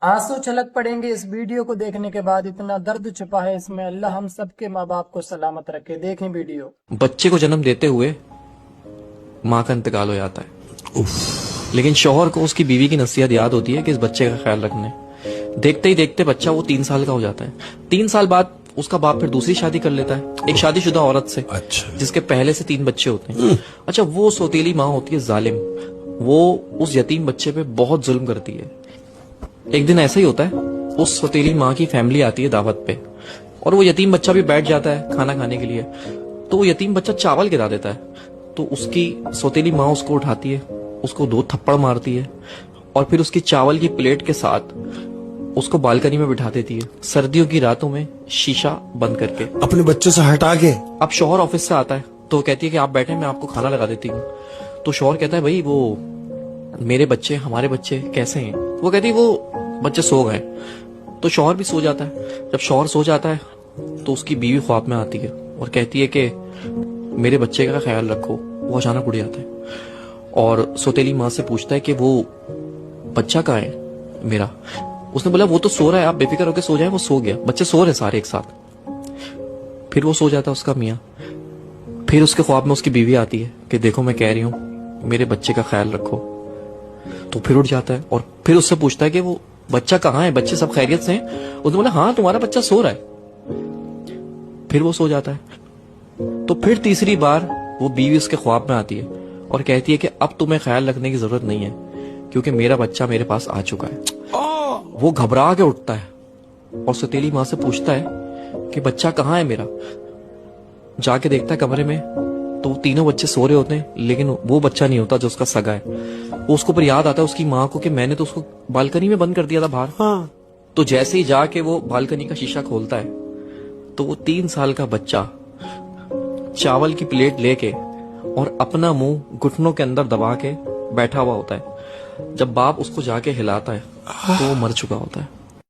आंसू छलक पड़ेंगे इस वीडियो को देखने के बाद। इतना दर्द छुपा है इसमें। अल्लाह हम सबके माँ बाप को सलामत रखे। देखें वीडियो। बच्चे को जन्म देते हुए माँ का इंतकाल हो जाता है, लेकिन शौहर को उसकी बीवी की नसीहत याद होती है कि इस बच्चे का ख्याल रखने। देखते ही देखते बच्चा वो 3 साल का हो जाता है। 3 साल बाद उसका बाप फिर दूसरी शादी कर लेता है एक शादीशुदा औरत से। अच्छा। जिसके पहले से 3 बच्चे होते हैं। अच्छा, वो सौतेली माँ होती है जालिम। वो उस यतीम बच्चे पे बहुत जुल्म करती है। एक दिन ऐसा ही होता है, उस सौतेली माँ की फैमिली आती है दावत पे और वो यतीम बच्चा भी बैठ जाता है खाना खाने के लिए। तो वो यतीम बच्चा चावल गिरा देता है, तो उसकी सौतेली माँ उसको उठाती है, उसको 2 थप्पड़ मारती है और फिर उसकी चावल की प्लेट के साथ उसको बालकनी में बिठा देती है, सर्दियों की रातों में शीशा बंद करके अपने बच्चे से हटा के। अब शौहर ऑफिस से आता है तो कहती है कि आप बैठे, मैं आपको खाना लगा देती हूँ। तो शौहर कहता है, भाई वो मेरे बच्चे, हमारे बच्चे कैसे हैं? वो कहती है वो बच्चे सो गए। तो शौहर भी सो जाता है। जब शौहर सो जाता है तो उसकी बीवी ख्वाब में आती है और कहती है कि मेरे बच्चे का ख्याल रखो। वो अचानक उड़ जाता है और सौतेली माँ से पूछता है कि वो बच्चा कहाँ है मेरा? उसने बोला वो तो सो रहा है, आप बेफिक्र होकर सो जाए। वो सो गया, बच्चे सो रहे सारे एक साथ। फिर वो सो जाता है उसका मियाँ। फिर उसके ख्वाब में उसकी बीवी आती है कि देखो मैं कह रही हूँ मेरे बच्चे का ख्याल रखो। तो फिर उठ जाता है और फिर उससे पूछता है कि वो बच्चा कहाँ है, बच्चे सब खैरियत से हैं? उसने बोला हाँ तुम्हारा बच्चा सो रहा है। फिर वो सो जाता है। तो फिर तीसरी बार वो बीवी उसके ख्वाब में आती है और कहती है कि अब तुम्हें ख्याल रखने की जरूरत नहीं है क्योंकि मेरा बच्चा मेरे पास आ चुका है। वो घबरा के उठता है और सौतेली माँ से पूछता है कि बच्चा कहाँ है मेरा? जाके देखता है कमरे में तो वो तीनों बच्चे सो रहे होते हैं, लेकिन वो बच्चा नहीं होता जो उसका सगा है। वो उसको पर याद आता है उसकी माँ को कि मैंने तो उसको बालकनी में बंद कर दिया था बाहर। हाँ। तो जैसे ही जाके वो बालकनी का शीशा खोलता है तो वो 3 साल का बच्चा चावल की प्लेट लेके और अपना मुंह घुटनों के अंदर दबा के बैठा हुआ होता है। जब बाप उसको जाके हिलाता है तो वो मर चुका होता है।